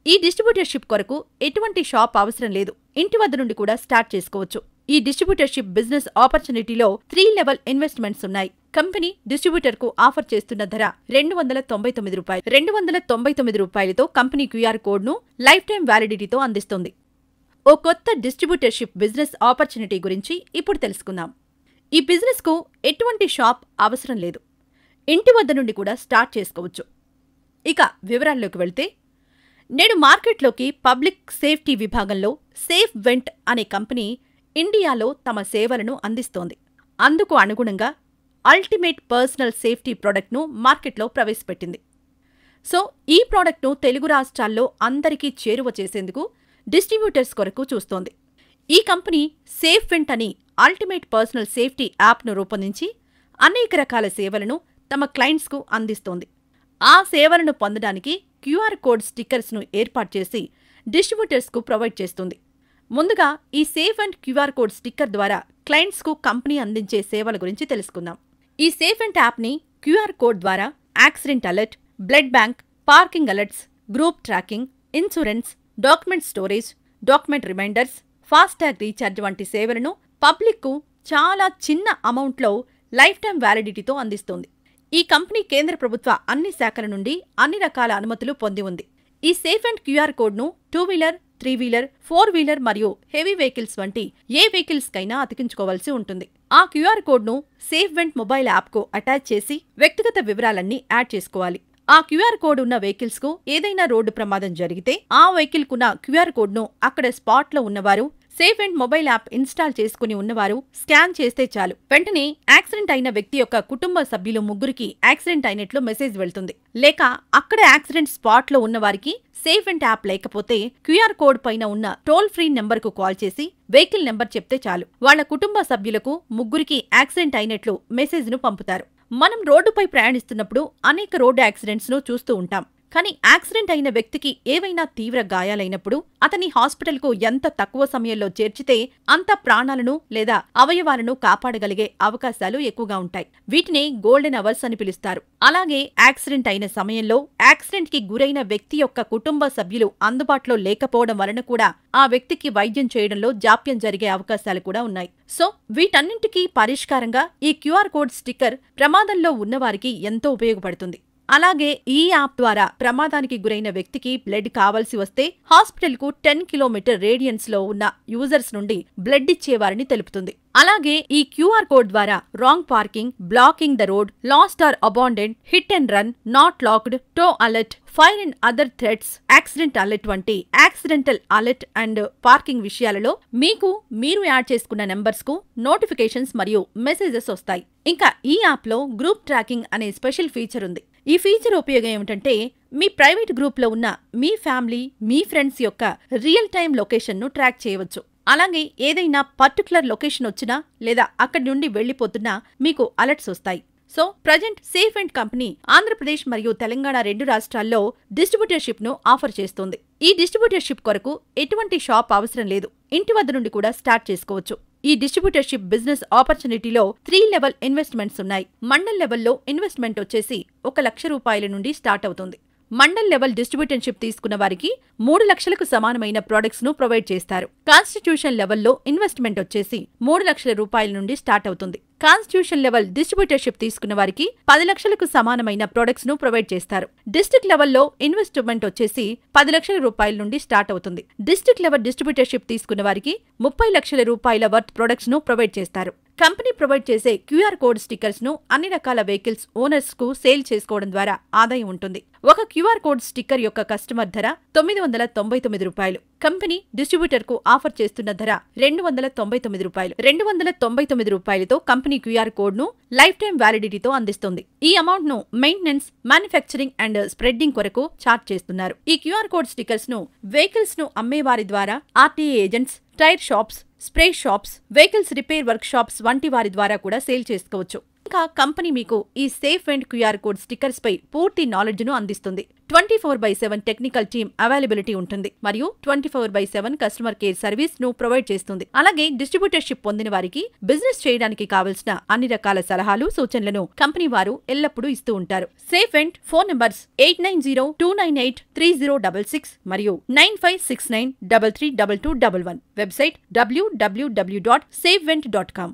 ఈ డిస్ట్రిబ్యూటర్షిప్ కొరకు ఎటువంటి షాప్ అవసరం లేదు, ఇంటి వద్ద నుండి కూడా స్టార్ట్ చేసుకోవచ్చు. ఈ డిస్ట్రిబ్యూటర్షిప్ బిజినెస్ ఆపర్చునిటీలో 3 లెవెల్ ఇన్వెస్ట్మెంట్స్ ఉన్నాయి. కంపెనీ డిస్ట్రిబ్యూటర్కు ఆఫర్ చేస్తున్న ధర రూ. 299 రూపాయలతో కంపెనీ క్యూఆర్ కోడ్ను లైఫ్ టైం వ్యాలిడిటీతో అందిస్తుంది. ఓ కొత్త డిస్ట్రిబ్యూటర్షిప్ బిజినెస్ ఆపర్చునిటీ గురించి ఇప్పుడు తెలుసుకుందాం. ఈ బిజినెస్కు ఎటువంటి షాప్ అవసరం లేదు, ఇంటి వద్ద నుండి కూడా స్టార్ట్ చేసుకోవచ్చు. ఇక వివరాల్లోకి వెళ్తే, నేడు మార్కెట్లోకి పబ్లిక్ సేఫ్టీ విభాగంలో సేఫ్ వెంట్ అనే కంపెనీ ఇండియాలో తమ సేవలను అందిస్తోంది. అందుకు అనుగుణంగా అల్టిమేట్ పర్సనల్ సేఫ్టీ ప్రోడక్ట్ను మార్కెట్లో ప్రవేశపెట్టింది. సో ఈ ప్రోడక్ట్ను తెలుగు రాష్ట్రాల్లో అందరికీ చేరువ చేసేందుకు డిస్ట్రిబ్యూటర్స్ కొరకు చూస్తోంది. ఈ కంపెనీ సేఫ్ వెంట్ అని అల్టిమేట్ పర్సనల్ సేఫ్టీ యాప్ను రూపొందించి అనేక రకాల సేవలను తమ క్లయింట్స్కు అందిస్తోంది. ఆ సేవలను పొందడానికి క్యూఆర్ కోడ్ స్టిక్కర్స్ను ఏర్పాటు చేసి డిస్ట్రిబ్యూటర్స్కు ప్రొవైడ్ చేస్తుంది. ముందుగా ఈ safe and QR code sticker ద్వారా క్లయింట్స్కు కంపెనీ అందించే సేవల గురించి తెలుసుకుందాం. ఈ సేఫ్ అండ్ యాప్ని క్యూఆర్ కోడ్ ద్వారా accident alert, blood bank, parking alerts, group tracking, insurance, document storage, document reminders, FASTag recharge వంటి సేవలను పబ్లిక్కు చాలా చిన్న అమౌంట్లో లైఫ్ టైం వ్యాలిడిటీతో అందిస్తోంది. ఈ కంపెనీ కేంద్ర ప్రభుత్వ అన్ని శాఖల నుండి అన్ని రకాల అనుమతులు పొంది ఉంది. ఈ సేఫ్ అండ్ క్యూఆర్ కోడ్ను 2 వీలర్, 3 వీలర్, 4 వీలర్ మరియు హెవీ వెహికల్స్ వంటి ఏ వెహికల్స్కైనా అతికించుకోవాల్సి ఉంటుంది. ఆ క్యూఆర్ కోడ్ను సేఫ్ వెంట్ మొబైల్ యాప్కు అటాచ్ చేసి వ్యక్తిగత వివరాలన్నీ యాడ్ చేసుకోవాలి. ఆ క్యూఆర్ కోడ్ ఉన్న వెహికల్స్కు ఏదైనా రోడ్డు ప్రమాదం జరిగితే ఆ వెహికల్కున్న క్యూఆర్ కోడ్ను అక్కడ స్పాట్లో ఉన్నవారు, safe and mobile app install చేసుకుని ఉన్నవారు స్కాన్ చేస్తే చాలు, వెంటనే యాక్సిడెంట్ అయిన వ్యక్తి యొక్క కుటుంబ సభ్యులు 3కి యాక్సిడెంట్ అయినట్లు మెసేజ్ వెళ్తుంది. లేక అక్కడ యాక్సిడెంట్ స్పాట్లో ఉన్నవారికి సేఫ్ అండ్ యాప్ లేకపోతే క్యూఆర్ కోడ్ పైన ఉన్న టోల్ ఫ్రీ నెంబర్కు కాల్ చేసి వెహికల్ నెంబర్ చెప్తే చాలు, వాళ్ల కుటుంబ సభ్యులకు 3కి యాక్సిడెంట్ అయినట్లు మెసేజ్ను పంపుతారు. మనం రోడ్డుపై ప్రయాణిస్తున్నప్పుడు అనేక రోడ్డు యాక్సిడెంట్స్ను చూస్తూ ఉంటాం. కానీ యాక్సిడెంట్ అయిన వ్యక్తికి ఏవైనా తీవ్ర గాయాలైనప్పుడు అతని హాస్పిటల్కు ఎంత తక్కువ సమయంలో చేర్చితే అంత ప్రాణాలను లేదా అవయవాలను కాపాడగలిగే అవకాశాలు ఎక్కువగా ఉంటాయి. వీటినే గోల్డెన్ అవర్స్ అని పిలుస్తారు. అలాగే యాక్సిడెంట్ అయిన సమయంలో యాక్సిడెంట్కి గురైన వ్యక్తి యొక్క కుటుంబ సభ్యులు అందుబాటులో లేకపోవడం వలన కూడా ఆ వ్యక్తికి వైద్యం చేయడంలో జాప్యం జరిగే అవకాశాలు కూడా ఉన్నాయి. సో వీటన్నింటికీ పరిష్కారంగా ఈ క్యూఆర్ కోడ్ స్టిక్కర్ ప్రమాదంలో ఉన్నవారికి ఎంతో ఉపయోగపడుతుంది. అలాగే ఈ యాప్ ద్వారా ప్రమాదానికి గురైన వ్యక్తికి బ్లడ్ కావాల్సి వస్తే హాస్పిటల్కు 10 కిలోమీటర్ రేడియన్స్లో ఉన్న యూజర్స్ నుండి బ్లడ్ ఇచ్చేవారని తెలుపుతుంది. అలాగే ఈ క్యూఆర్ కోడ్ ద్వారా wrong parking, blocking the road, lost or abandoned, hit and run, not locked, tow alert, fire and other threats, accident alert వంటి యాక్సిడెంటల్ అలర్ట్ అండ్ పార్కింగ్ విషయాలలో మీరు యాడ్ చేసుకున్న నెంబర్స్కు నోటిఫికేషన్స్ మరియు మెసేజెస్ వస్తాయి. ఇంకా ఈ యాప్లో గ్రూప్ ట్రాకింగ్ అనే స్పెషల్ ఫీచర్ ఉంది. ఈ ఫీచర్ ఉపయోగం ఏమిటంటే, మీ ప్రైవేట్ గ్రూప్లో ఉన్న మీ ఫ్యామిలీ, మీ ఫ్రెండ్స్ యొక్క రియల్ టైం లొకేషన్ను ట్రాక్ చేయవచ్చు. అలాగే ఏదైనా పర్టికులర్ లొకేషన్ వచ్చినా లేదా అక్కడి నుండి వెళ్లిపోతున్నా మీకు అలర్ట్స్ వస్తాయి. So present safe and company Andhra Pradesh మరియు తెలంగాణ 2 రాష్ట్రాల్లో డిస్ట్రిబ్యూటర్షిప్ ను ఆఫర్ చేస్తోంది. ఈ డిస్ట్రిబ్యూటర్షిప్ కొరకు ఎటువంటి షాప్ అవసరం లేదు, ఇంటి వద్ద నుండి కూడా స్టార్ట్ చేసుకోవచ్చు. ఈ డిస్ట్రిబ్యూటర్షిప్ బిజినెస్ ఆపర్చునిటీలో 3 లెవెల్ ఇన్వెస్ట్మెంట్స్ ఉన్నాయి. మండల్ లెవెల్లో ఇన్వెస్ట్మెంట్ వచ్చేసి ₹1,00,000 నుండి స్టార్ట్ అవుతుంది. మండల్ లెవెల్ డిస్ట్రిబ్యూటర్షిప్ తీసుకున్న వారికి 3 లక్షలకు సమానమైన ప్రొడక్ట్స్ ను ప్రొవైడ్ చేస్తారు. కాన్స్టిట్యూషన్ లెవెల్లో ఇన్వెస్ట్మెంట్ వచ్చేసి ₹3,00,000 నుండి స్టార్ట్ అవుతుంది. కాన్స్టిట్యూషన్ లెవెల్ డిస్ట్రిబ్యూటర్షిప్ తీసుకున్న వారికి 10 లక్షలకు సమానమైన ప్రొడక్ట్స్ ను ప్రొవైడ్ చేస్తారు. డిస్ట్రిక్ట్ లెవెల్లో ఇన్వెస్ట్మెంట్ వచ్చేసి ₹10,00,000 నుండి స్టార్ట్ అవుతుంది. డిస్ట్రిక్ట్ లెవెల్ డిస్ట్రిబ్యూటర్షిప్ తీసుకున్న వారికి ₹30 లక్షల వర్త్ ప్రొడక్ట్స్ ను ప్రొవైడ్ చేస్తారు. కంపెనీ ప్రొవైడ్ చేసే క్యూఆర్ కోడ్ స్టిక్కర్స్ ను అన్ని రకాల వెహికల్స్ ఓనర్స్ కు సేల్ చేసుకోవడం ద్వారా ఆదాయం ఉంటుంది. ఒక క్యూఆర్ కోడ్ స్టిక్కర్ యొక్క కస్టమర్ ధర ₹999. కంపెనీ డిస్ట్రిబ్యూటర్ కు ఆఫర్ చేస్తున్న ధర ₹299. ₹299తో కంపెనీ క్యూఆర్ కోడ్ ను లైఫ్ టైం వ్యాలిడిటీతో అందిస్తుంది. ఈ అమౌంట్ ను మెయింటెనెన్స్, మ్యానుఫ్యాక్చరింగ్ అండ్ స్ప్రెడ్డింగ్ కొరకు చార్జ్ చేస్తున్నారు. ఈ క్యూఆర్ కోడ్ స్టిక్కర్స్ ను వెహికల్స్ ను అమ్మేవారి ద్వారా RTA agents, tyre shops, spray shops, vehicles repair workshops వంటి వారి ద్వారా కూడా సేల్ చేసుకోవచ్చు. ఇంకా కంపెనీ మీకు ఈ safe vent QR code stickers పై పూర్తి నాలెడ్జ్ ను అందిస్తుంది. 24/7 టెక్నికల్ టీమ్ అవైలబిలిటీ ఉంటుంది మరియు 24/7 కస్టమర్ కేర్ సర్వీస్ ను ప్రొవైడ్ చేస్తుంది. అలాగే డిస్ట్రిబ్యూటర్షిప్ పొందిన వారికి బిజినెస్ చేయడానికి కావలసిన అన్ని రకాల సలహాలు, సూచనలను కంపెనీ వారు ఎల్లప్పుడూ ఇస్తూ ఉంటారు. సేఫ్ వెంట్ ఫోన్ నంబర్స్ 8902983066 మరియు 9569332211. Website www.safevent.com.